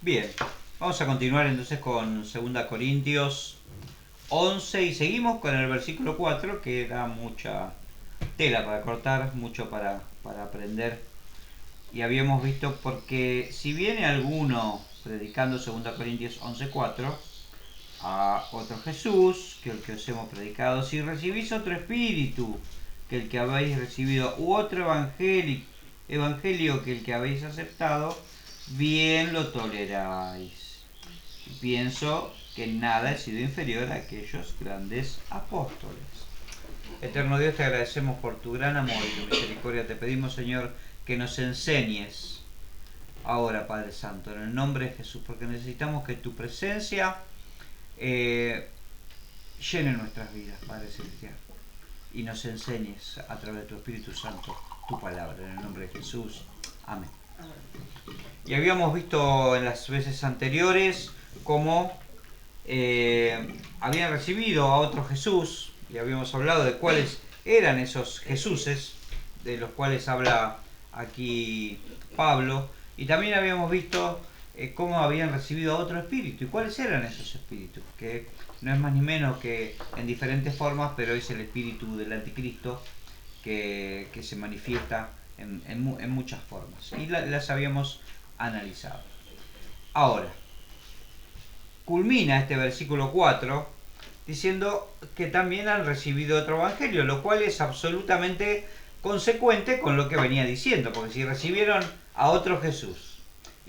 Bien, vamos a continuar entonces con 2 Corintios 11 y seguimos con el versículo 4 que da mucha tela para cortar, mucho para aprender. Y habíamos visto porque si viene alguno predicando 2 Corintios 11:4 a otro Jesús que el que os hemos predicado, si recibís otro espíritu que el que habéis recibido u otro evangelio que el que habéis aceptado, bien lo toleráis. Y pienso que nada he sido inferior a aquellos grandes apóstoles. Eterno Dios, te agradecemos por tu gran amor y tu misericordia. Te pedimos, Señor, que nos enseñes ahora, Padre Santo, en el nombre de Jesús, porque necesitamos que tu presencia llene nuestras vidas, Padre Celestial, y nos enseñes a través de tu Espíritu Santo tu palabra, en el nombre de Jesús. Amén. Y habíamos visto en las veces anteriores cómo habían recibido a otro Jesús, y habíamos hablado de cuáles eran esos Jesuses, de los cuales habla aquí Pablo, y también habíamos visto cómo habían recibido a otro espíritu, y cuáles eran esos espíritus, que no es más ni menos que en diferentes formas, pero es el espíritu del anticristo que se manifiesta en muchas formas, y las habíamos analizado. Ahora, culmina este versículo 4 diciendo que también han recibido otro evangelio, lo cual es absolutamente consecuente con lo que venía diciendo, porque si recibieron a otro Jesús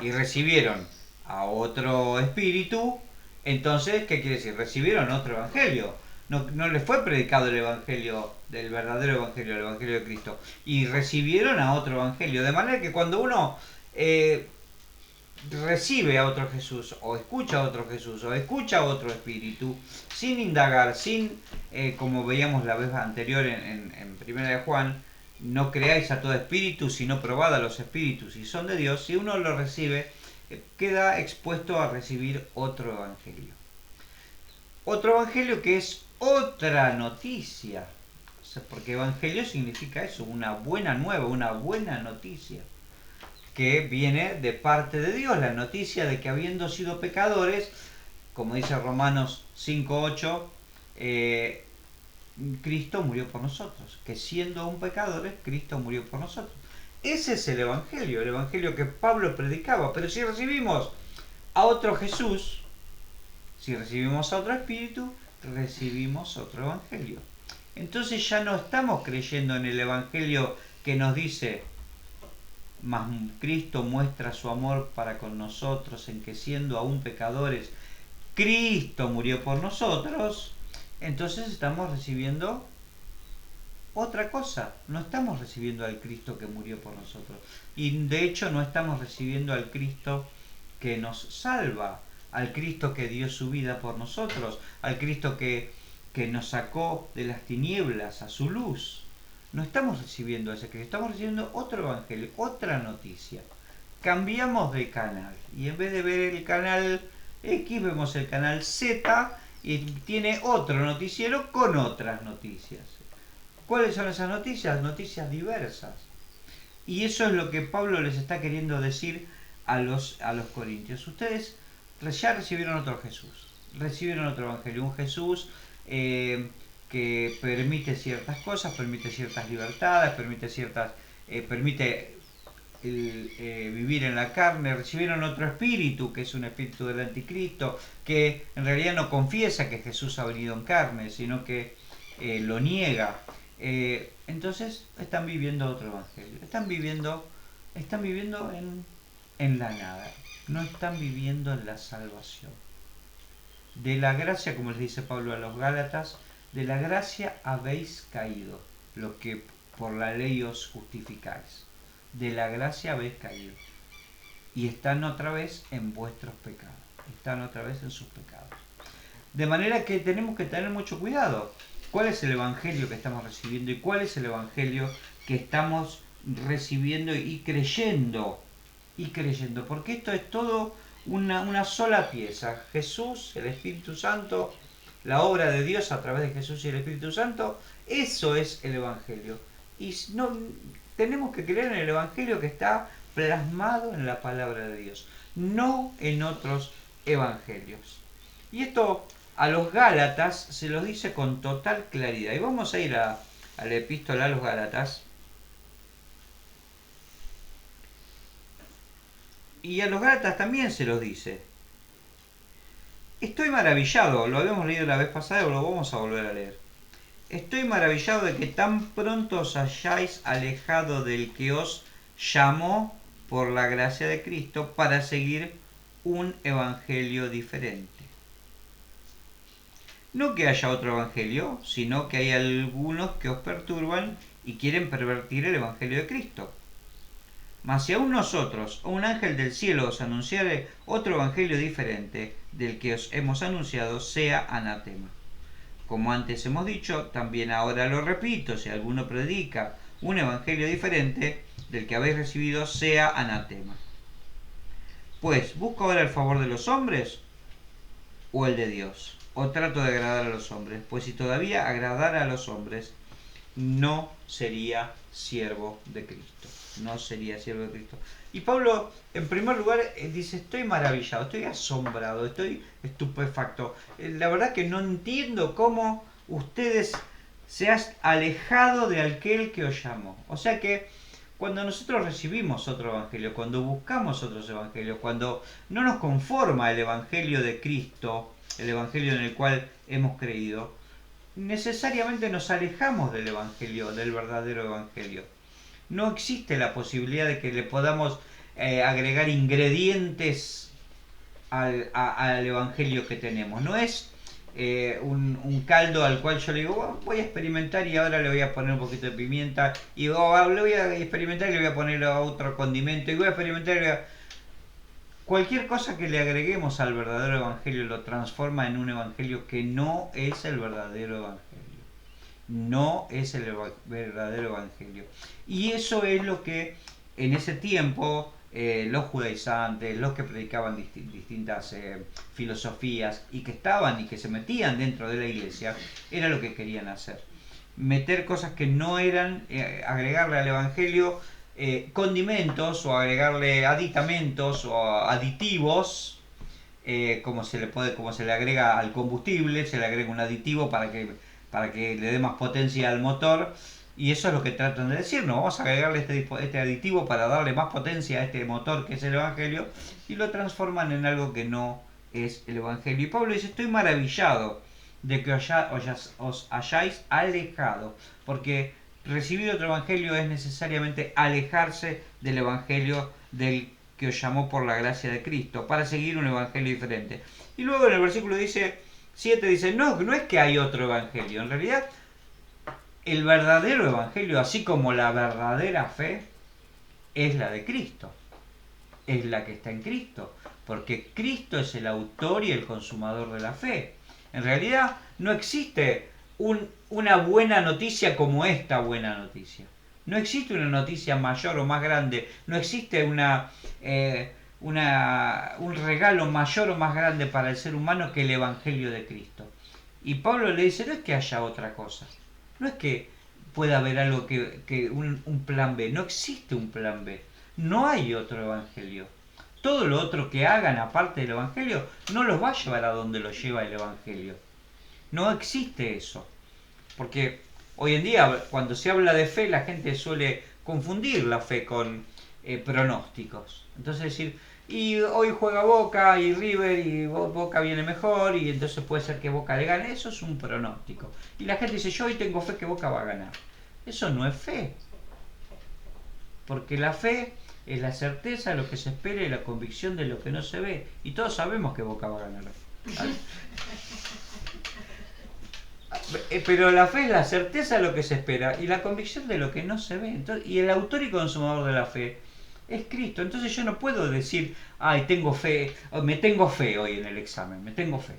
y recibieron a otro espíritu, entonces, ¿qué quiere decir? Recibieron otro evangelio. No les fue predicado el evangelio, del verdadero evangelio, el evangelio de Cristo, y recibieron a otro evangelio. De manera que cuando uno recibe a otro Jesús, o escucha a otro Jesús, o escucha a otro espíritu, sin indagar, sin, como veíamos la vez anterior en Primera de Juan, no creáis a todo espíritu, sino probad a los espíritus, y son de Dios. Si uno lo recibe, queda expuesto a recibir otro evangelio. Otro evangelio que es otra noticia. O sea, porque evangelio significa eso, una buena nueva, una buena noticia, que viene de parte de Dios, la noticia de que habiendo sido pecadores, como dice Romanos 5:8, Cristo murió por nosotros, que siendo aún pecadores, Cristo murió por nosotros. Ese es el evangelio que Pablo predicaba. Pero si recibimos a otro Jesús, si recibimos a otro Espíritu, recibimos otro evangelio. Entonces ya no estamos creyendo en el evangelio que nos dice: mas Cristo muestra su amor para con nosotros en que siendo aún pecadores, Cristo murió por nosotros. Entonces estamos recibiendo otra cosa. No estamos recibiendo al Cristo que murió por nosotros. Y de hecho no estamos recibiendo al Cristo que nos salva, al Cristo que dio su vida por nosotros, al Cristo que nos sacó de las tinieblas a su luz. No estamos recibiendo a ese Cristo, estamos recibiendo otro evangelio, otra noticia. Cambiamos de canal y en vez de ver el canal X vemos el canal Z, y tiene otro noticiero con otras noticias. ¿Cuáles son esas noticias? Noticias diversas. Y eso es lo que Pablo les está queriendo decir a los corintios. Ustedes ya recibieron otro Jesús, recibieron otro evangelio, un Jesús que permite ciertas cosas, permite ciertas libertades, permite vivir en la carne. Recibieron otro espíritu, que es un espíritu del anticristo, que en realidad no confiesa que Jesús ha venido en carne, sino que lo niega. Entonces están viviendo otro evangelio, están viviendo en la nada, no están viviendo en la salvación. De la gracia, como les dice Pablo a los Gálatas, de la gracia habéis caído, lo que por la ley os justificáis. De la gracia habéis caído. Y están otra vez en vuestros pecados. Están otra vez en sus pecados. De manera que tenemos que tener mucho cuidado. ¿Cuál es el evangelio que estamos recibiendo y cuál es el evangelio que estamos recibiendo y creyendo? Porque esto es todo una sola pieza. Jesús, el Espíritu Santo, la obra de Dios a través de Jesús y el Espíritu Santo, eso es el evangelio. Y no tenemos que creer en el evangelio que está plasmado en la palabra de Dios, no en otros evangelios. Y esto a los Gálatas se los dice con total claridad. Y vamos a ir a la epístola a los Gálatas. Y a los Gálatas también se los dice. Estoy maravillado, lo habíamos leído la vez pasada y lo vamos a volver a leer. Estoy maravillado de que tan pronto os hayáis alejado del que os llamó por la gracia de Cristo para seguir un evangelio diferente. No que haya otro evangelio, sino que hay algunos que os perturban y quieren pervertir el evangelio de Cristo. Mas si aún nosotros o un ángel del cielo os anunciare otro evangelio diferente del que os hemos anunciado, sea anatema. Como antes hemos dicho, también ahora lo repito, si alguno predica un evangelio diferente del que habéis recibido, sea anatema. Pues, ¿busco ahora el favor de los hombres o el de Dios? ¿O trato de agradar a los hombres? Pues si todavía agradara a los hombres, no sería siervo de Cristo. No sería siervo de Cristo. Y Pablo, en primer lugar, dice, estoy maravillado, estoy asombrado, estoy estupefacto. La verdad que no entiendo cómo ustedes se han alejado de aquel que os llamó. O sea que cuando nosotros recibimos otro evangelio, cuando buscamos otros evangelios, cuando no nos conforma el evangelio de Cristo, el evangelio en el cual hemos creído, necesariamente nos alejamos del evangelio, del verdadero evangelio. No existe la posibilidad de que le podamos agregar ingredientes al evangelio que tenemos. No es un caldo al cual yo le digo, oh, voy a experimentar y ahora le voy a poner un poquito de pimienta y oh, le voy a experimentar y le voy a poner otro condimento y voy a experimentar y voy a... Cualquier cosa que le agreguemos al verdadero evangelio lo transforma en un evangelio que no es el verdadero evangelio. No es el verdadero evangelio. Y eso es lo que en ese tiempo los judaizantes, los que predicaban distintas filosofías y que estaban y que se metían dentro de la iglesia, era lo que querían hacer. Meter cosas que no eran, agregarle al evangelio condimentos o agregarle aditamentos o aditivos, como se le agrega al combustible, se le agrega un aditivo para que le dé más potencia al motor. Y eso es lo que tratan de decir, no, vamos a agregarle este aditivo para darle más potencia a este motor que es el evangelio, y lo transforman en algo que no es el evangelio. Y Pablo dice, estoy maravillado de que os hayáis alejado, porque recibir otro evangelio es necesariamente alejarse del evangelio del que os llamó por la gracia de Cristo, para seguir un evangelio diferente. Y luego en el versículo 7 dice, no es que hay otro evangelio, en realidad el verdadero evangelio, así como la verdadera fe, es la de Cristo, es la que está en Cristo, porque Cristo es el autor y el consumador de la fe. En realidad no existe una buena noticia como esta buena noticia. No existe una noticia mayor o más grande, no existe un regalo mayor o más grande para el ser humano que el Evangelio de Cristo. Y Pablo le dice, no es que haya otra cosa, no es que pueda haber algo un plan B, no existe un plan B, no hay otro Evangelio. Todo lo otro que hagan aparte del Evangelio no los va a llevar a donde los lleva el Evangelio. No existe eso. Porque hoy en día, cuando se habla de fe, la gente suele confundir la fe con pronósticos. Entonces decir, y hoy juega Boca y River y Boca viene mejor y entonces puede ser que Boca le gane. Eso es un pronóstico. Y la gente dice, yo hoy tengo fe que Boca va a ganar. Eso no es fe. Porque la fe es la certeza de lo que se espera y la convicción de lo que no se ve. Y todos sabemos que Boca va a ganar. Pero la fe es la certeza de lo que se espera y la convicción de lo que no se ve. Entonces, y el autor y consumador de la fe es Cristo. Entonces yo no puedo decir, ay, tengo fe, me tengo fe hoy en el examen, me tengo fe.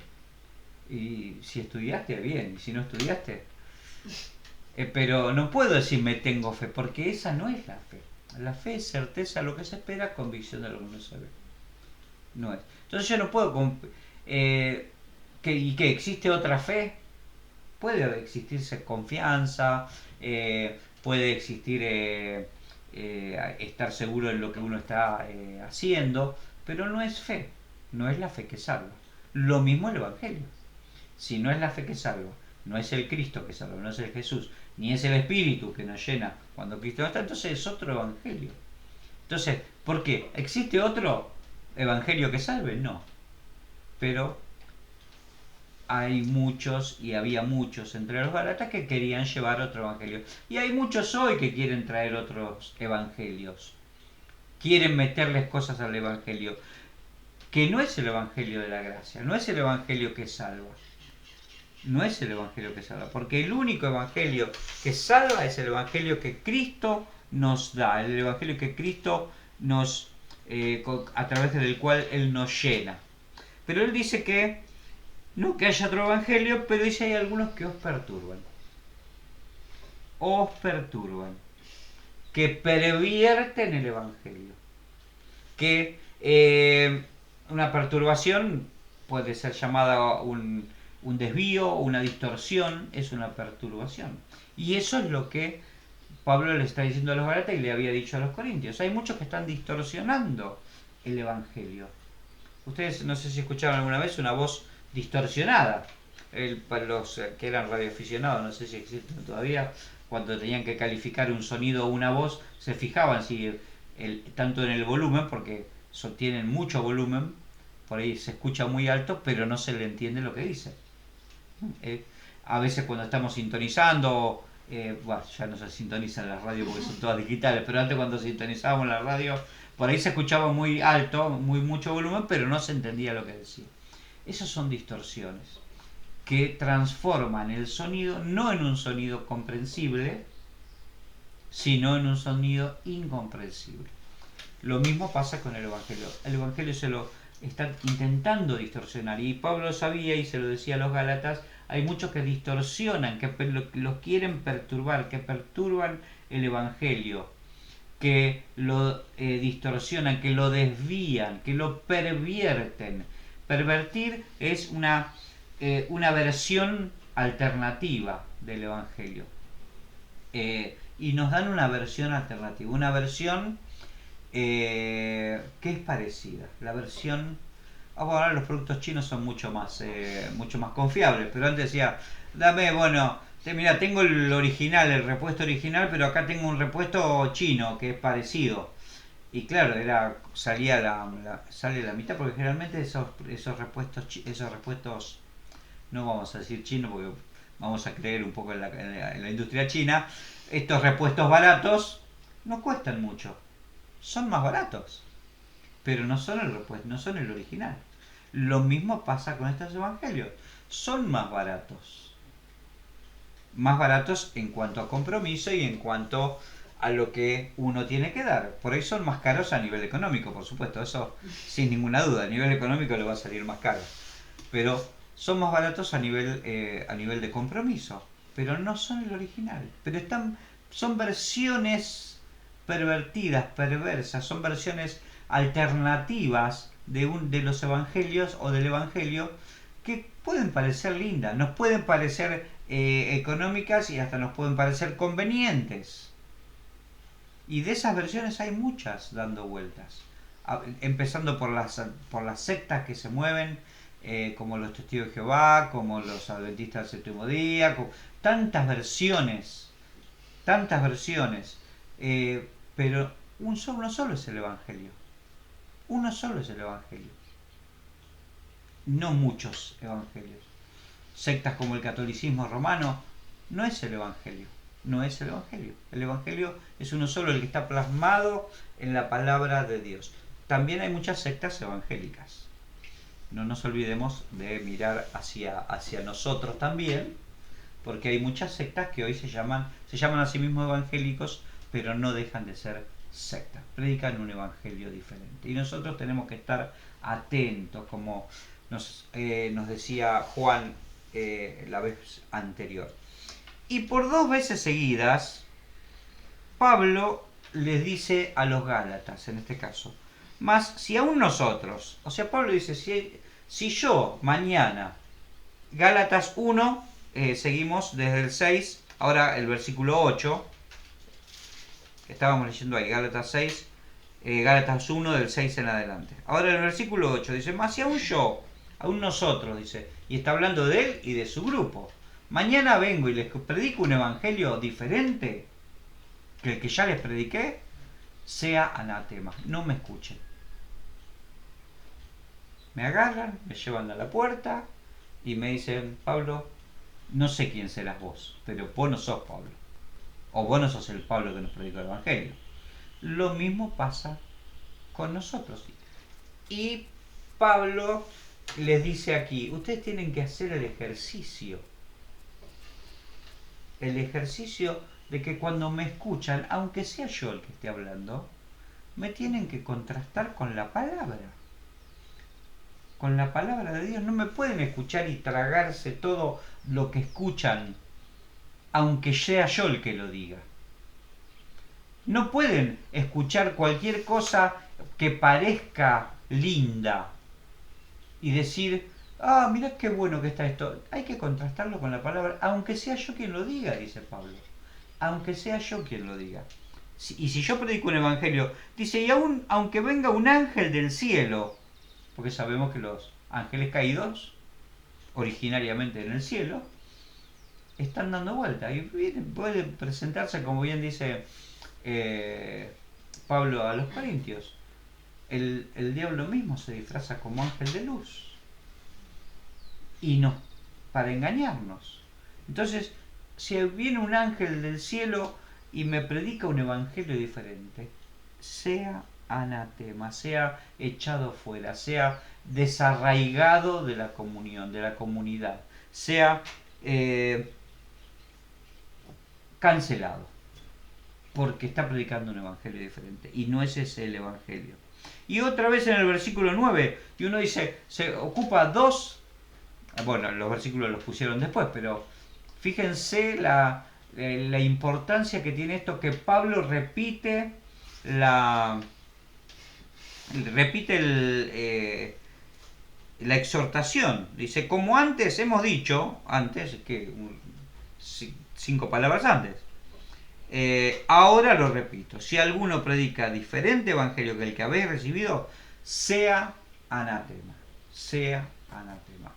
Y si estudiaste, bien, y si no estudiaste. Pero no puedo decir me tengo fe, porque esa no es la fe. La fe es certeza de lo que se espera, convicción de lo que no se ve. No es. Entonces yo no puedo... ¿Y qué? ¿Existe otra fe? Puede existirse confianza, puede existir estar seguro en lo que uno está haciendo, pero no es fe, no es la fe que salva. Lo mismo el Evangelio. Si no es la fe que salva, no es el Cristo que salva, no es el Jesús, ni es el Espíritu que nos llena cuando Cristo no está, entonces es otro Evangelio. Entonces, ¿por qué? ¿Existe otro Evangelio que salve? No. Pero hay muchos y había muchos entre los Gálatas que querían llevar otro Evangelio. Y hay muchos hoy que quieren traer otros Evangelios. Quieren meterles cosas al Evangelio. Que no es el Evangelio de la gracia, no es el Evangelio que salva. No es el Evangelio que salva, porque el único Evangelio que salva es el Evangelio que Cristo nos da, el Evangelio que Cristo nos, a través del cual Él nos llena. Pero Él dice que no que haya otro Evangelio, pero dice hay algunos que os perturban. Os perturban. Que pervierten el Evangelio. Que una perturbación puede ser llamada un desvío, una distorsión, es una perturbación. Y eso es lo que Pablo le está diciendo a los Gálatas y le había dicho a los Corintios. Hay muchos que están distorsionando el Evangelio. Ustedes no sé si escucharon alguna vez una voz distorsionada. Para los que eran radioaficionados, no sé si existen todavía, cuando tenían que calificar un sonido o una voz, se fijaban si tanto en el volumen, porque tienen mucho volumen, por ahí se escucha muy alto, pero no se le entiende lo que dice. A veces cuando estamos sintonizando, bueno, ya no se sintonizan las radios porque son todas digitales, pero antes cuando sintonizábamos la radio, por ahí se escuchaba muy alto, mucho volumen, pero no se entendía lo que decía. Esas son distorsiones que transforman el sonido no en un sonido comprensible, sino en un sonido incomprensible. Lo mismo pasa con el Evangelio. El Evangelio se lo están intentando distorsionar, y Pablo sabía y se lo decía a los Gálatas, hay muchos que distorsionan, que los quieren perturbar, que perturban el Evangelio, que lo distorsionan, que lo desvían, que lo pervierten. Pervertir es una versión alternativa del Evangelio. Y nos dan una versión alternativa, una versión que es parecida. La versión... ahora los productos chinos son mucho más confiables, pero antes decía, dame, bueno, mira, tengo el original, el repuesto original, pero acá tengo un repuesto chino que es parecido. Y claro, sale la mitad, porque generalmente esos repuestos, no vamos a decir chino porque vamos a creer un poco en la industria china, estos repuestos baratos no cuestan mucho, son más baratos, pero no son el repuesto, no son el original. Lo mismo pasa con estos evangelios, son más baratos en cuanto a compromiso y en cuanto a lo que uno tiene que dar. Por ahí son más caros a nivel económico, por supuesto, eso sin ninguna duda, a nivel económico le va a salir más caro, pero son más baratos a nivel de compromiso, pero no son el original, pero son versiones pervertidas, perversas, son versiones alternativas de los evangelios o del evangelio, que pueden parecer lindas, nos pueden parecer económicas y hasta nos pueden parecer convenientes. Y de esas versiones hay muchas dando vueltas, empezando por las sectas que se mueven, como los Testigos de Jehová, como los Adventistas del Séptimo Día, tantas versiones, pero uno solo es el Evangelio. Uno solo es el Evangelio. No muchos evangelios. Sectas como el catolicismo romano no es el Evangelio. No es el Evangelio. El Evangelio es uno solo, el que está plasmado en la palabra de Dios. También hay muchas sectas evangélicas. No nos olvidemos de mirar hacia nosotros también, porque hay muchas sectas que hoy se llaman a sí mismos evangélicos, pero no dejan de ser sectas. Predican un evangelio diferente. Y nosotros tenemos que estar atentos, como nos decía Juan la vez anterior. Y por 2 veces seguidas, Pablo les dice a los Gálatas, en este caso, más si aún nosotros, o sea, Pablo dice, si yo mañana, Gálatas 1, seguimos desde el 6, ahora el versículo 8, Estábamos leyendo ahí, Gálatas 6, Gálatas 1 del 6 en adelante. Ahora el versículo 8 dice, más si aún yo, aún nosotros, dice, y está hablando de él y de su grupo. Mañana vengo y les predico un evangelio diferente que el que ya les prediqué, sea anatema, no me escuchen. Me agarran, me llevan a la puerta y me dicen, Pablo, no sé quién serás vos, pero vos no sos Pablo. O vos no sos el Pablo que nos predicó el evangelio. Lo mismo pasa con nosotros. Y Pablo les dice aquí, ustedes tienen que hacer el ejercicio de que cuando me escuchan, aunque sea yo el que esté hablando, me tienen que contrastar con la palabra de Dios. No me pueden escuchar y tragarse todo lo que escuchan, aunque sea yo el que lo diga. No pueden escuchar cualquier cosa que parezca linda y decir, ah, mirá qué bueno que está esto. Hay que contrastarlo con la palabra, aunque sea yo quien lo diga, dice Pablo. Aunque sea yo quien lo diga. Y si yo predico un evangelio, dice, y aún aunque venga un ángel del cielo, porque sabemos que los ángeles caídos, originariamente en el cielo, están dando vuelta y pueden presentarse, como bien dice Pablo a los Corintios. El diablo mismo se disfraza como ángel de luz y no, para engañarnos. Entonces, si viene un ángel del cielo y me predica un evangelio diferente, sea anatema, sea echado fuera, sea desarraigado de la comunión, de la comunidad, sea cancelado, porque está predicando un evangelio diferente y no es ese el evangelio. Y otra vez en el versículo 9, y uno dice, se ocupa dos, bueno, los versículos los pusieron después, pero fíjense la importancia que tiene esto, que Pablo repite la exhortación. Dice, como antes hemos dicho, antes, que 5 palabras antes, ahora lo repito, si alguno predica diferente evangelio que el que habéis recibido, sea anatema, sea anatema.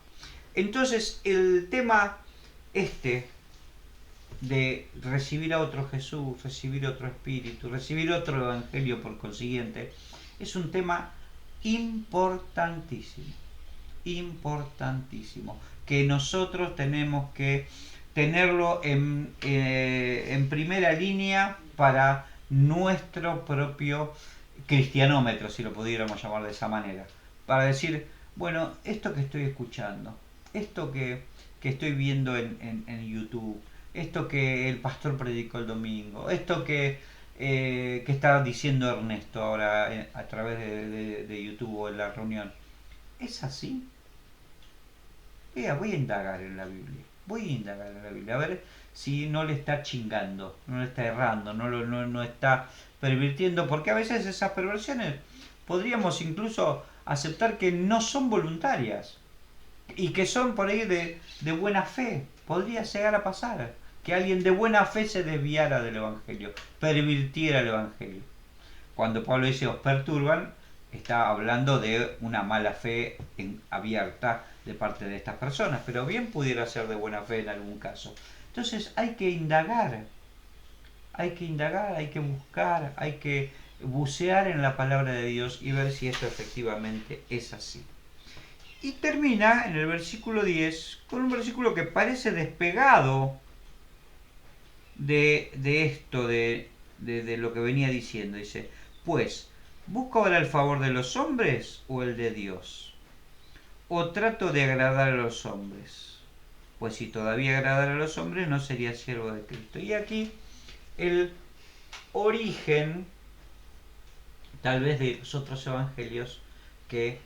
Entonces el tema de recibir a otro Jesús, recibir otro Espíritu, recibir otro Evangelio por consiguiente, es un tema importantísimo, importantísimo, que nosotros tenemos que tenerlo en primera línea para nuestro propio cristianómetro, si lo pudiéramos llamar de esa manera, para decir, bueno, esto que estoy escuchando, esto que estoy viendo en YouTube, esto que el pastor predicó el domingo, esto que está diciendo Ernesto ahora a través de YouTube o en la reunión, ¿es así? Voy a indagar en la Biblia. Voy a indagar en la Biblia. A ver si no le está chingando, no le está errando, no está pervirtiendo. Porque a veces esas perversiones podríamos incluso aceptar que no son voluntarias. Y que son por ahí de buena fe. Podría llegar a pasar. Que alguien de buena fe se desviara del Evangelio. Pervirtiera el Evangelio. Cuando Pablo dice os perturban, está hablando de una mala fe abierta de parte de estas personas, pero bien pudiera ser de buena fe en algún caso. Entonces hay que indagar, hay que buscar, hay que bucear en la palabra de Dios y ver si esto efectivamente es así. Y termina en el versículo 10 con un versículo que parece despegado de esto, de lo que venía diciendo. Dice, pues, ¿busco ahora el favor de los hombres o el de Dios? ¿O trato de agradar a los hombres? Pues si todavía agradara a los hombres no sería siervo de Cristo. Y aquí el origen, tal vez, de los otros evangelios que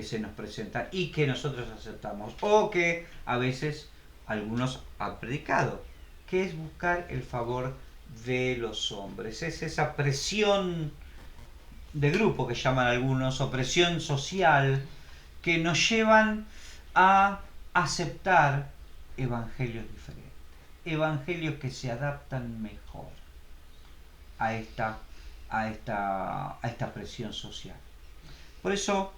se nos presentan y que nosotros aceptamos, o que a veces algunos han predicado, que es buscar el favor de los hombres. Es esa presión de grupo que llaman algunos, o presión social, que nos llevan a aceptar evangelios diferentes, evangelios que se adaptan mejor a esta presión social. Por eso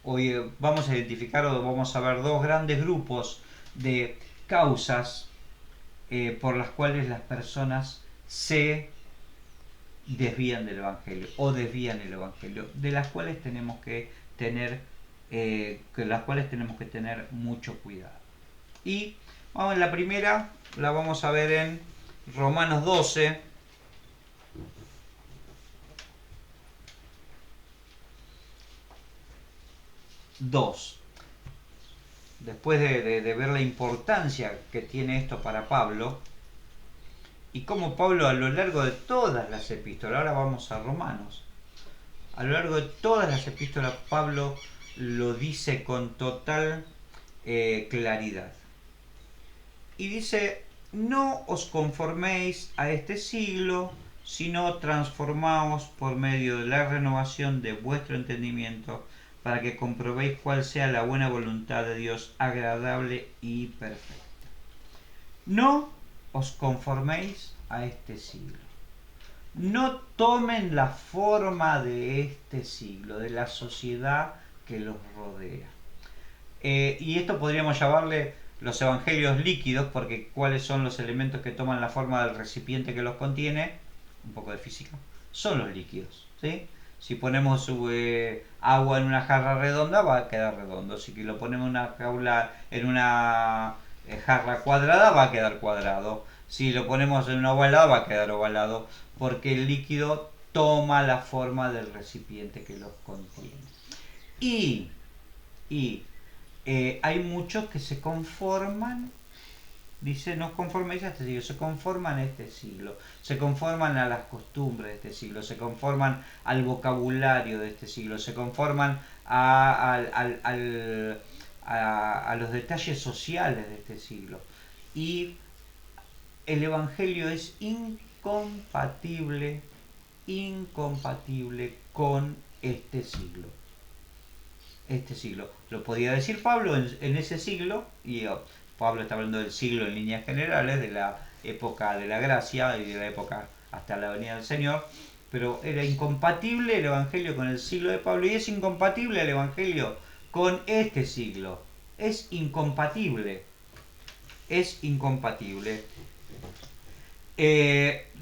hoy vamos a identificar o vamos a ver dos grandes grupos de causas por las cuales las personas se desvían del Evangelio o desvían el Evangelio, de las cuales tenemos que tener mucho cuidado. Y vamos, la primera la vamos a ver en Romanos 12. Después de ver la importancia que tiene esto para Pablo, y cómo Pablo a lo largo de todas las epístolas, ahora vamos a Romanos, a lo largo de todas las epístolas Pablo lo dice con total claridad. Y dice, no os conforméis a este siglo, sino transformaos por medio de la renovación de vuestro entendimiento, para que comprobéis cuál sea la buena voluntad de Dios, agradable y perfecta. No os conforméis a este siglo. No tomen la forma de este siglo, de la sociedad que los rodea. Y esto podríamos llamarle los evangelios líquidos, porque ¿cuáles son los elementos que toman la forma del recipiente que los contiene? Un poco de física. Son los líquidos, ¿sí? Si ponemos agua en una jarra redonda, va a quedar redondo. Si lo ponemos en una jarra cuadrada, va a quedar cuadrado. Si lo ponemos en una ovalada, va a quedar ovalado, porque el líquido toma la forma del recipiente que los contiene. Y hay muchos que se conforman, dice, no os conforméis a este siglo, se conforman a este siglo, se conforman a las costumbres de este siglo, se conforman al vocabulario de este siglo, se conforman a los detalles sociales de este siglo. Y el Evangelio es incompatible con este siglo. Lo podía decir Pablo en ese siglo, y Pablo está hablando del siglo en líneas generales, de la época de la gracia y de la época hasta la venida del Señor, pero era incompatible el Evangelio con el siglo de Pablo, y es incompatible el Evangelio con este siglo. Es incompatible.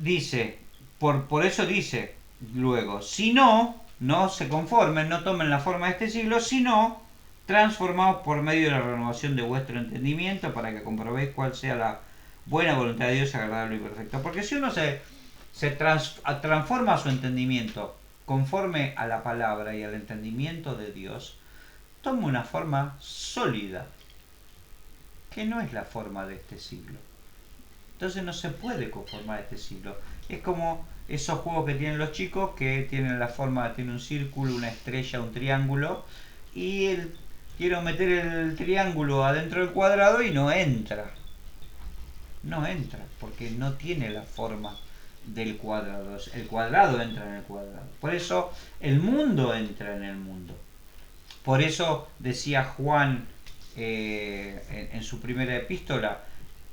Dice, por eso dice luego, si no se conformen, no tomen la forma de este siglo, sino transformados por medio de la renovación de vuestro entendimiento, para que comprobéis cuál sea la buena voluntad de Dios, agradable y perfecta. Porque si uno se transforma su entendimiento conforme a la palabra y al entendimiento de Dios, toma una forma sólida, que no es la forma de este siglo. Entonces no se puede conformar a este siglo. Es como esos juegos que tienen los chicos, que tienen la forma, tiene un círculo, una estrella, un triángulo, y quiero meter el triángulo adentro del cuadrado y no entra, porque no tiene la forma del cuadrado. El cuadrado entra en el cuadrado. Por eso el mundo entra en el mundo. Por eso decía Juan en su primera epístola,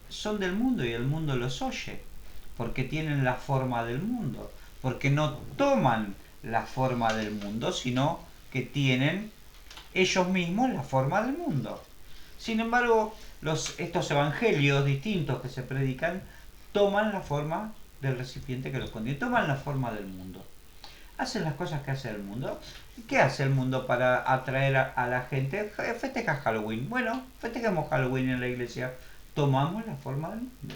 son del mundo y el mundo los oye, porque tienen la forma del mundo, porque no toman la forma del mundo, sino que tienen ellos mismos la forma del mundo. Sin embargo, estos evangelios distintos que se predican toman la forma del recipiente que los contiene, toman la forma del mundo. Hacen las cosas que hace el mundo. ¿Qué hace el mundo para atraer a la gente? Festeja Halloween. Bueno, festejemos Halloween en la iglesia. Tomamos la forma del mundo.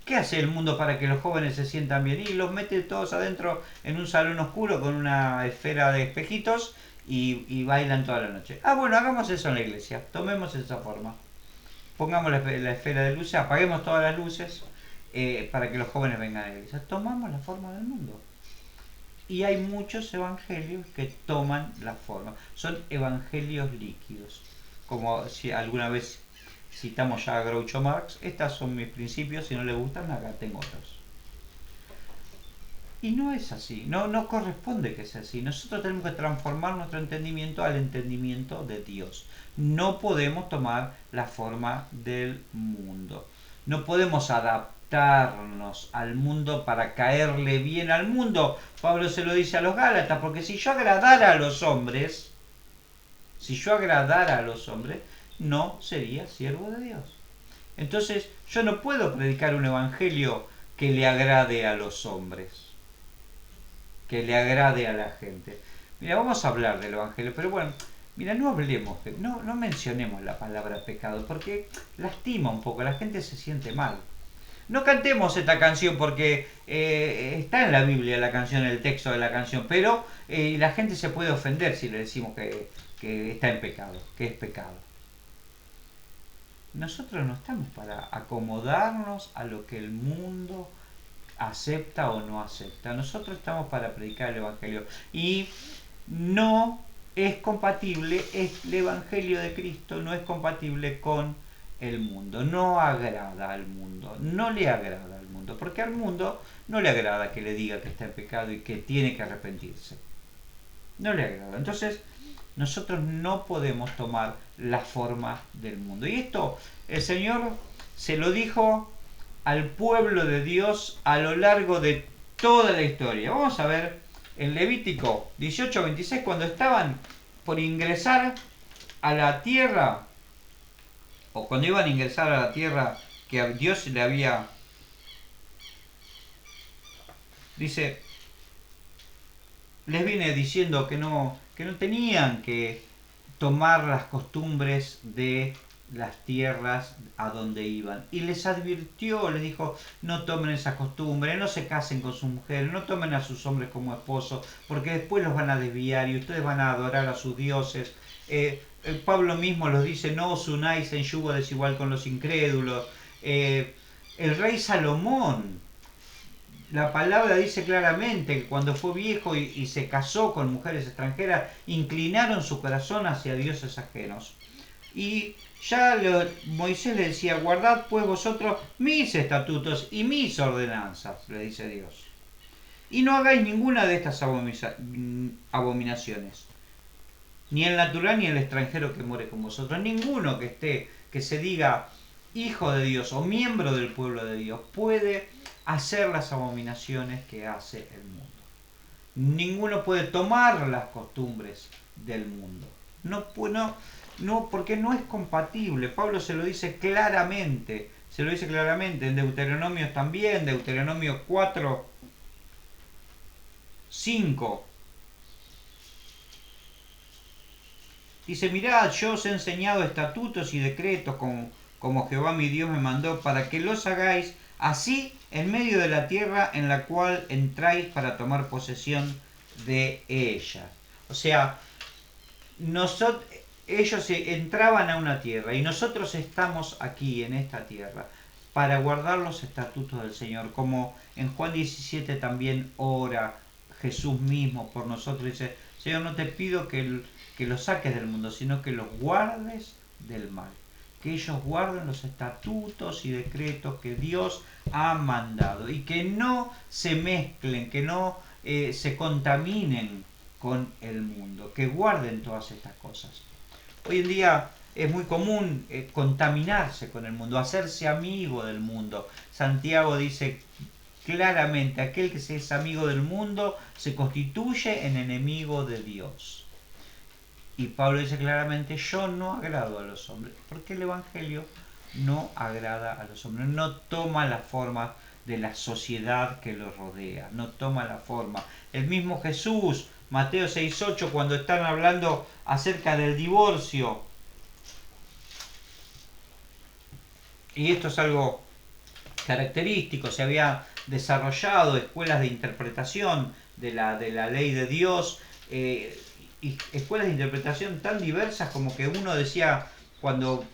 ¿Qué hace el mundo para que los jóvenes se sientan bien? Y los mete todos adentro en un salón oscuro con una esfera de espejitos y bailan toda la noche. Bueno, hagamos eso en la iglesia. Tomemos esa forma. Pongamos la esfera de luces, apaguemos todas las luces para que los jóvenes vengan a la iglesia. Tomamos la forma del mundo. Y hay muchos evangelios que toman la forma. Son evangelios líquidos. Como si alguna vez citamos ya a Groucho Marx, estos son mis principios, si no le gustan, acá tengo otros. Y no es así, no corresponde que sea así. Nosotros tenemos que transformar nuestro entendimiento al entendimiento de Dios. No podemos tomar la forma del mundo. No podemos adaptarnos al mundo para caerle bien al mundo. Pablo se lo dice a los Gálatas, porque si yo agradara a los hombres, no sería siervo de Dios. Entonces, yo no puedo predicar un evangelio que le agrade a los hombres, que le agrade a la gente. Mira, vamos a hablar del evangelio, pero bueno, mira, no hablemos, no mencionemos la palabra pecado, porque lastima un poco, la gente se siente mal. No cantemos esta canción porque está en la Biblia la canción, el texto de la canción, pero la gente se puede ofender si le decimos que está en pecado, que es pecado. Nosotros no estamos para acomodarnos a lo que el mundo acepta o no acepta. Nosotros estamos para predicar el Evangelio. Y no es compatible, el Evangelio de Cristo no es compatible con el mundo. No agrada al mundo. No le agrada al mundo. Porque al mundo no le agrada que le diga que está en pecado y que tiene que arrepentirse. No le agrada. Entonces, nosotros no podemos tomar la forma del mundo. Y esto el Señor se lo dijo al pueblo de Dios a lo largo de toda la historia. Vamos a ver en Levítico 18:26, cuando estaban por ingresar a la tierra, o cuando iban a ingresar a la tierra que a Dios le había, dice, les viene diciendo que no tenían que tomar las costumbres de las tierras a donde iban. Y les advirtió, les dijo, no tomen esa costumbre, no se casen con sus mujeres, no tomen a sus hombres como esposos, porque después los van a desviar y ustedes van a adorar a sus dioses. Pablo mismo los dice, no os unáis en yugo desigual con los incrédulos. El rey Salomón, la palabra dice claramente que cuando fue viejo y se casó con mujeres extranjeras, inclinaron su corazón hacia dioses ajenos. Y ya Moisés le decía, guardad pues vosotros mis estatutos y mis ordenanzas, le dice Dios. Y no hagáis ninguna de estas abominaciones, ni el natural ni el extranjero que more con vosotros. Ninguno que se diga hijo de Dios o miembro del pueblo de Dios puede hacer las abominaciones que hace el mundo. Ninguno puede tomar las costumbres del mundo. No, porque no es compatible. Pablo se lo dice claramente. Se lo dice claramente en Deuteronomio también, Deuteronomio 4, 5. Dice, mirad, yo os he enseñado estatutos y decretos como Jehová mi Dios me mandó, para que los hagáis así en medio de la tierra en la cual entráis para tomar posesión de ella. O sea, ellos entraban a una tierra y nosotros estamos aquí en esta tierra para guardar los estatutos del Señor, como en Juan 17 también ora Jesús mismo por nosotros. Dice, Señor, no te pido que los saques del mundo, sino que los guardes del mal. Que ellos guarden los estatutos y decretos que Dios ha mandado y que no se mezclen, que no se contaminen con el mundo, que guarden todas estas cosas. Hoy en día es muy común contaminarse con el mundo, hacerse amigo del mundo. Santiago dice claramente, aquel que se es amigo del mundo se constituye en enemigo de Dios. Y Pablo dice claramente, yo no agrado a los hombres, porque el Evangelio no agrada a los hombres, no toma la forma de la sociedad que los rodea, no toma la forma. El mismo Jesús, Mateo 6:8, cuando están hablando acerca del divorcio, y esto es algo característico, se había desarrollado escuelas de interpretación de la ley de Dios, y escuelas de interpretación tan diversas como que uno decía, cuando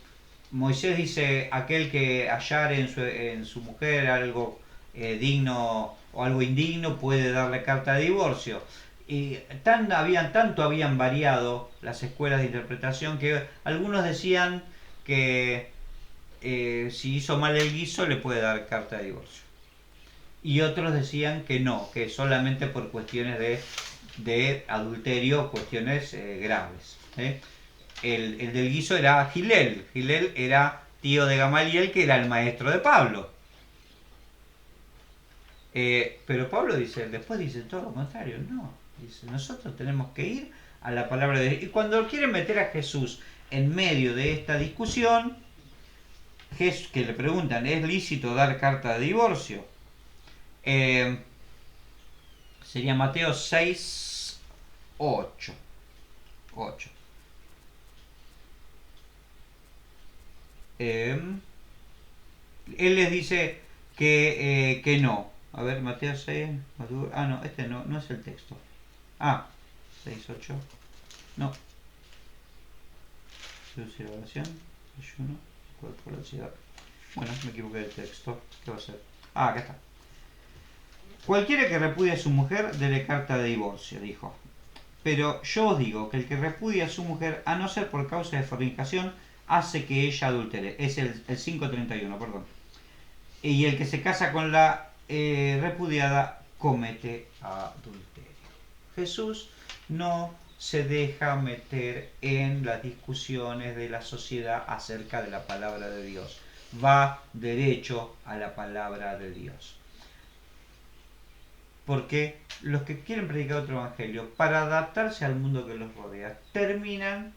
Moisés dice, aquel que hallare en su mujer algo digno o algo indigno puede darle carta de divorcio. Y tanto habían variado las escuelas de interpretación que algunos decían que si hizo mal el guiso le puede dar carta de divorcio. Y otros decían que no, que solamente por cuestiones de adulterio, cuestiones graves. El del guiso era Gilel. Gilel era tío de Gamaliel, que era el maestro de Pablo. Pero Pablo después dice todo lo contrario, no, dice, nosotros tenemos que ir a la palabra de Dios. Y cuando quieren meter a Jesús en medio de esta discusión, que le preguntan, ¿es lícito dar carta de divorcio? Eh, Sería Mateo 6, 8. 8. Él les dice que no. A ver, Mateo 6. Ah, no, este no es el texto. Ah, 6, 8. No. Seducir oración. Ayuno. Cuerpo, la ansiedad. Bueno, me equivoqué del texto. ¿Qué va a ser? Ah, acá está. Cualquiera que repudie a su mujer, dele carta de divorcio, dijo. Pero yo os digo que el que repudia a su mujer, a no ser por causa de fornicación, hace que ella adultere. Es el 5:31, perdón. Y el que se casa con la repudiada comete adulterio. Jesús no se deja meter en las discusiones de la sociedad acerca de la palabra de Dios. Va derecho a la palabra de Dios. Porque los que quieren predicar otro evangelio, para adaptarse al mundo que los rodea, terminan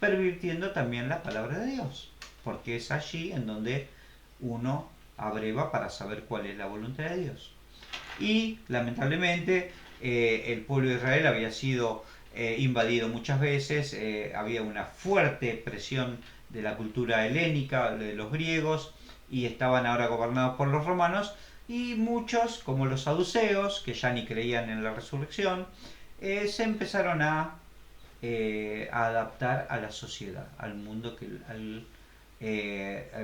pervirtiendo también la palabra de Dios. Porque es allí en donde uno abreva para saber cuál es la voluntad de Dios. Y lamentablemente el pueblo de Israel había sido invadido muchas veces, había una fuerte presión de la cultura helénica, de los griegos, y estaban ahora gobernados por los romanos, y muchos, como los saduceos, que ya ni creían en la resurrección, se empezaron a adaptar a la sociedad, al mundo, al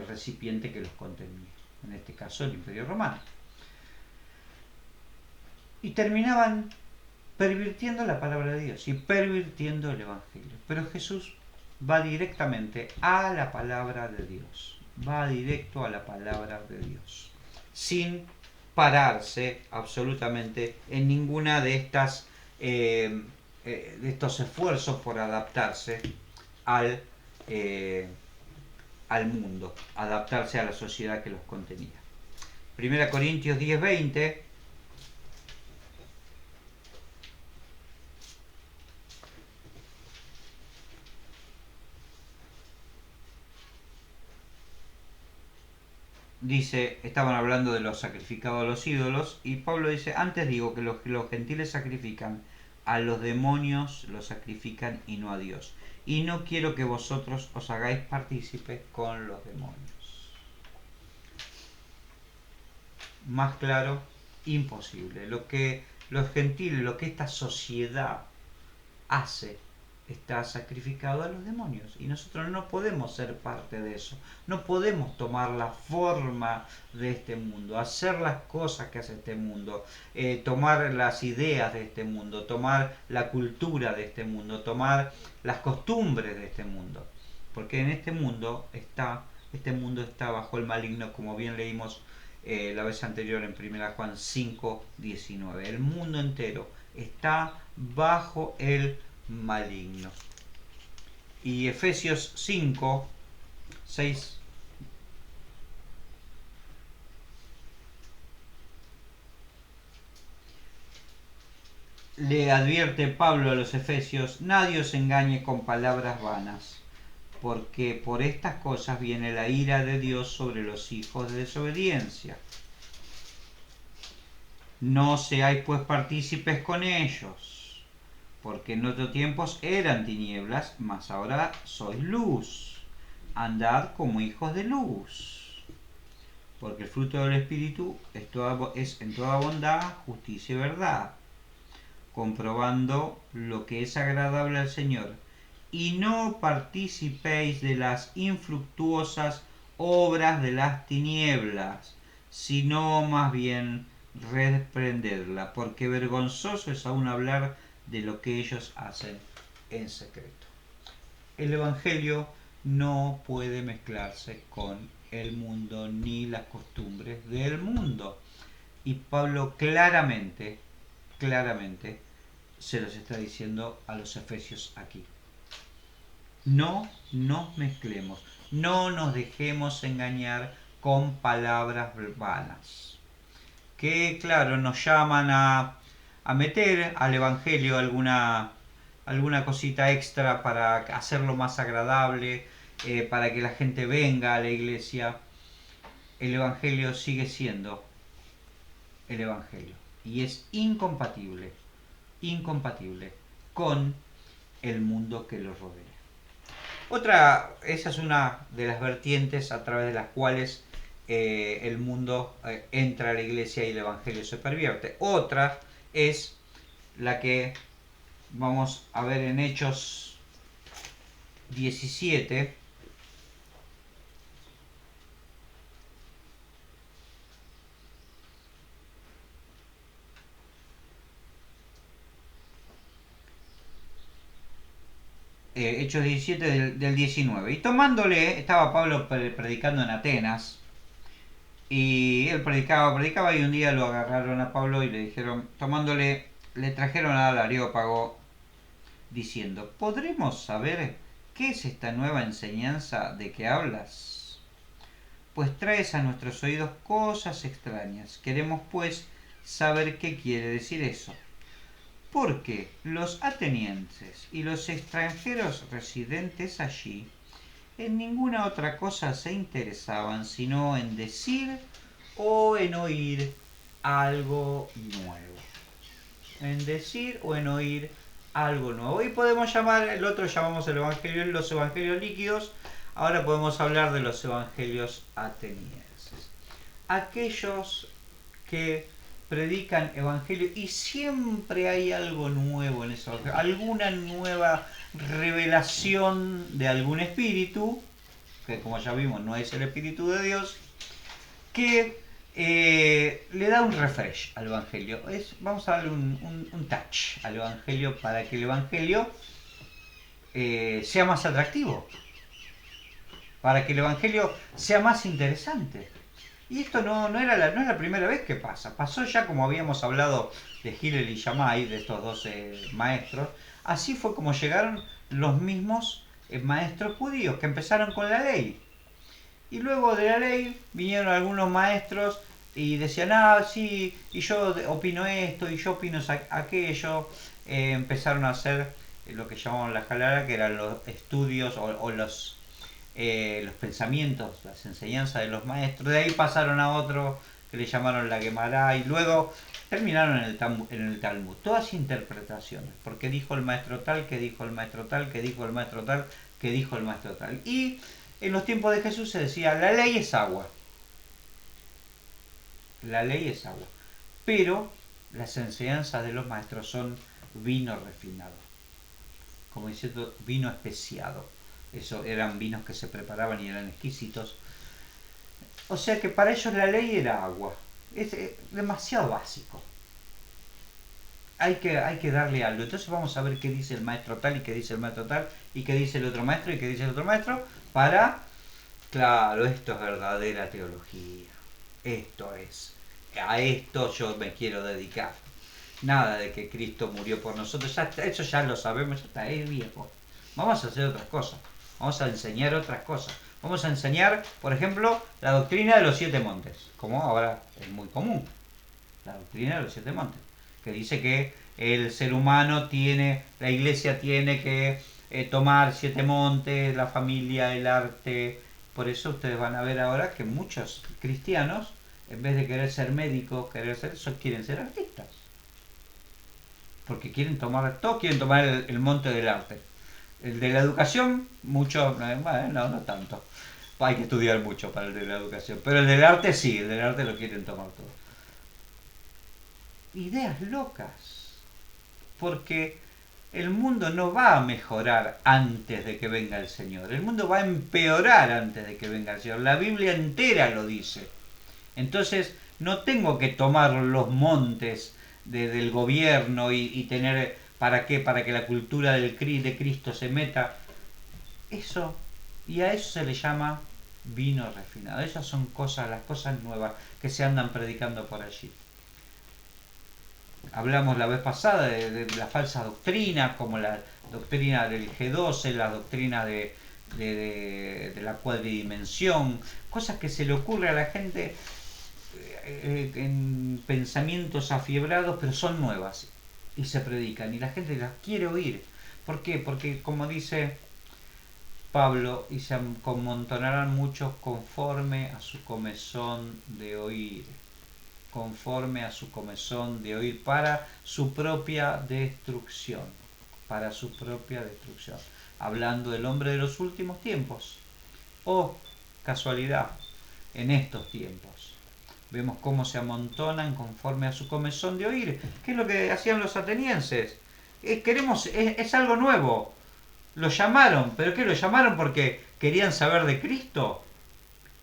recipiente que los contenía, en este caso el Imperio Romano. Y terminaban pervirtiendo la palabra de Dios y pervirtiendo el Evangelio. Pero Jesús va directamente a la palabra de Dios, va directo a la palabra de Dios, sin pararse absolutamente en ninguna de estas de estos esfuerzos por adaptarse al, al mundo, adaptarse a la sociedad que los contenía. 1 Corintios 10:20 dice, estaban hablando de los sacrificados a los ídolos, y Pablo dice, antes digo que los gentiles sacrifican, a los demonios los sacrifican y no a Dios. Y no quiero que vosotros os hagáis partícipes con los demonios. Más claro, imposible. Lo que los gentiles, lo que esta sociedad hace, está sacrificado a los demonios, y nosotros no podemos ser parte de eso, no podemos tomar la forma de este mundo, hacer las cosas que hace este mundo, tomar las ideas de este mundo, tomar la cultura de este mundo, tomar las costumbres de este mundo, porque en este mundo está bajo el maligno, como bien leímos la vez anterior en 1 Juan 5:19. El mundo entero está bajo el maligno. Y Efesios 5, 6. Le advierte Pablo a los efesios, nadie os engañe con palabras vanas, porque por estas cosas viene la ira de Dios sobre los hijos de desobediencia. No seáis pues partícipes con ellos, porque en otros tiempos eran tinieblas, mas ahora sois luz. Andad como hijos de luz. Porque el fruto del Espíritu es en toda bondad, justicia y verdad, comprobando lo que es agradable al Señor. Y no participéis de las infructuosas obras de las tinieblas, sino más bien reprenderla, porque vergonzoso es aún hablar de lo que ellos hacen en secreto. El Evangelio no puede mezclarse con el mundo ni las costumbres del mundo. Y Pablo claramente se los está diciendo a los efesios aquí. No nos mezclemos, no nos dejemos engañar con palabras vanas. que, claro, nos llaman a meter al Evangelio alguna cosita extra para hacerlo más agradable, para que la gente venga a la iglesia. El Evangelio sigue siendo el Evangelio y es incompatible con el mundo que lo rodea. Esa es una de las vertientes a través de las cuales el mundo entra a la iglesia y el Evangelio se pervierte. Otra es la que vamos a ver en Hechos 17. Hechos 17 del 19. Y tomándole, estaba Pablo predicando en Atenas. Y él predicaba y un día lo agarraron a Pablo y le dijeron, tomándole, le trajeron al Areópago diciendo, ¿podremos saber qué es esta nueva enseñanza de que hablas? Pues traes a nuestros oídos cosas extrañas. Queremos pues saber qué quiere decir eso. Porque los atenienses y los extranjeros residentes allí en ninguna otra cosa se interesaban sino en decir o en oír algo nuevo. En decir o en oír algo nuevo. Y podemos llamar, el otro llamamos el evangelio, los evangelios líquidos. Ahora podemos hablar de los evangelios atenienses. Aquellos que predican evangelio y siempre hay algo nuevo en ese evangelio, alguna nueva revelación de algún espíritu, que como ya vimos no es el espíritu de Dios, que le da un refresh al evangelio. Vamos a darle un touch al evangelio para que el evangelio sea más atractivo, para que el evangelio sea más interesante. Y esto no es la primera vez que pasa. Pasó ya, como habíamos hablado de Hillel y Shammai, de estos dos maestros. Así fue como llegaron los mismos maestros judíos, que empezaron con la ley. Y luego de la ley vinieron algunos maestros y decían, sí, y yo opino esto, y yo opino aquello. Empezaron a hacer lo que llamamos la Jalala, que eran los estudios o los pensamientos, las enseñanzas de los maestros. De ahí pasaron a otro que le llamaron la Gemara y luego terminaron en el Talmud. Todas interpretaciones, porque dijo el maestro tal, que dijo el maestro tal, que dijo el maestro tal, que dijo el maestro tal. Y en los tiempos de Jesús se decía, la ley es agua. La ley es agua. Pero las enseñanzas de los maestros son vino refinado. Como diciendo, vino especiado. Eso eran vinos que se preparaban y eran exquisitos. O sea que para ellos la ley era agua. Es demasiado básico. Hay que darle algo. Entonces vamos a ver qué dice el maestro tal y qué dice el maestro tal y qué dice el otro maestro y qué dice el otro maestro para... Claro, esto es verdadera teología. Esto es. A esto yo me quiero dedicar. Nada de que Cristo murió por nosotros. Eso ya lo sabemos, ya está, es viejo. Vamos a hacer otras cosas. Vamos a enseñar otras cosas. Vamos a enseñar, por ejemplo, la doctrina de los 7 montes, como ahora es muy común. La doctrina de los 7 montes, que dice que el ser humano tiene, la iglesia tiene que tomar 7 montes, la familia, el arte. Por eso ustedes van a ver ahora que muchos cristianos, en vez de querer ser médicos, quieren ser artistas. Porque todos quieren tomar el monte del arte. El de la educación, mucho, bueno, no tanto. Hay que estudiar mucho para el de la educación. Pero el del arte sí, el del arte lo quieren tomar todo. Ideas locas. Porque el mundo no va a mejorar antes de que venga el Señor. El mundo va a empeorar antes de que venga el Señor. La Biblia entera lo dice. Entonces, no tengo que tomar los montes del gobierno y tener... ¿Para qué? Para que la cultura de Cristo se meta. Eso, y a eso se le llama vino refinado. Esas son las cosas nuevas que se andan predicando por allí. Hablamos la vez pasada de la falsa doctrina, como la doctrina del G12, la doctrina de la cuadridimensión, cosas que se le ocurre a la gente en pensamientos afiebrados, pero son nuevas y se predican y la gente las quiere oír. ¿Por qué? Porque como dice Pablo, y se amontonarán muchos conforme a su comezón de oír, conforme a su comezón de oír, para su propia destrucción, para su propia destrucción, hablando del hombre de los últimos tiempos. Oh, casualidad, en estos tiempos vemos cómo se amontonan conforme a su comezón de oír. ¿Qué es lo que hacían los atenienses? Es algo nuevo. Lo llamaron, ¿pero qué? ¿Lo llamaron porque querían saber de Cristo?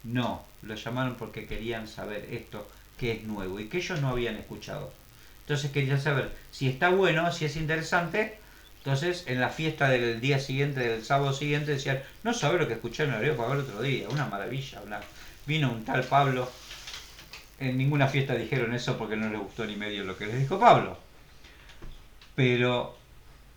No, lo llamaron porque querían saber esto que es nuevo y que ellos no habían escuchado. Entonces querían saber si está bueno, si es interesante. Entonces en la fiesta del día siguiente, del sábado siguiente, decían, no sabés lo que escuché en el Areópago el otro día, una maravilla. Vino un tal Pablo. En ninguna fiesta dijeron eso porque no les gustó ni medio lo que les dijo Pablo. Pero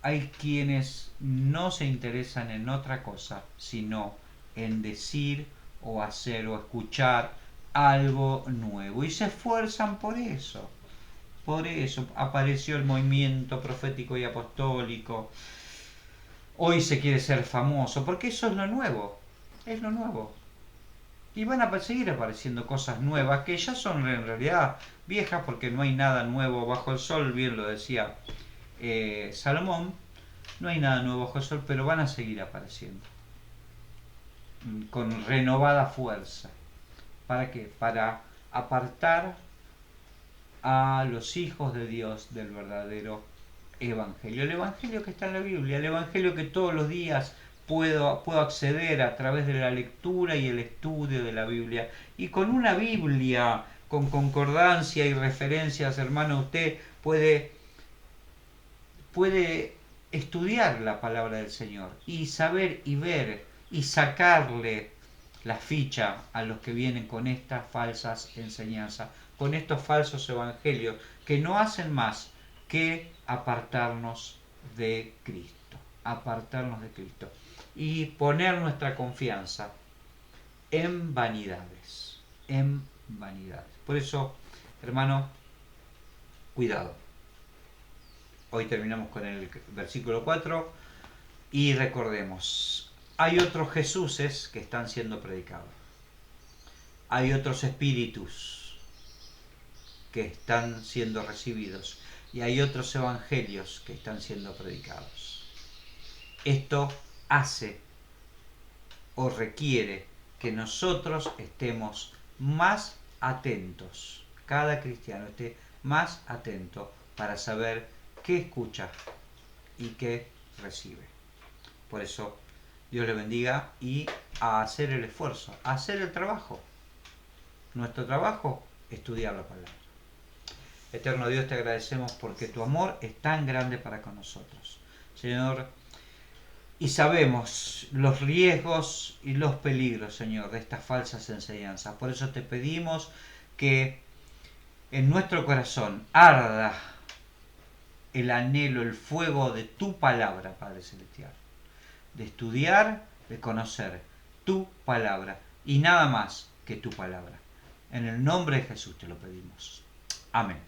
hay quienes no se interesan en otra cosa, sino en decir o hacer o escuchar algo nuevo. Y se esfuerzan por eso. Por eso apareció el movimiento profético y apostólico. Hoy se quiere ser famoso, porque eso es lo nuevo. Es lo nuevo. Y van a seguir apareciendo cosas nuevas que ya son en realidad viejas porque no hay nada nuevo bajo el sol, bien lo decía Salomón, no hay nada nuevo bajo el sol, pero van a seguir apareciendo con renovada fuerza. ¿Para qué? Para apartar a los hijos de Dios del verdadero evangelio. El evangelio que está en la Biblia, el evangelio que todos los días puedo acceder a través de la lectura y el estudio de la Biblia. Y con una Biblia, con concordancia y referencias, hermano, usted puede estudiar la palabra del Señor y saber y ver y sacarle la ficha a los que vienen con estas falsas enseñanzas, con estos falsos evangelios que no hacen más que apartarnos de Cristo, y poner nuestra confianza en vanidades, Por eso, hermano, cuidado. Hoy terminamos con el versículo 4 y recordemos, hay otros Jesuses que están siendo predicados. Hay otros espíritus que están siendo recibidos y hay otros evangelios que están siendo predicados. Esto hace o requiere que nosotros estemos más atentos, cada cristiano esté más atento para saber qué escucha y qué recibe. Por eso, Dios le bendiga y a hacer el esfuerzo, a hacer el trabajo. Nuestro trabajo, estudiar la palabra. Eterno Dios, te agradecemos porque tu amor es tan grande para con nosotros. Señor, y sabemos los riesgos y los peligros, Señor, de estas falsas enseñanzas. Por eso te pedimos que en nuestro corazón arda el anhelo, el fuego de tu palabra, Padre Celestial. De estudiar, de conocer tu palabra y nada más que tu palabra. En el nombre de Jesús te lo pedimos. Amén.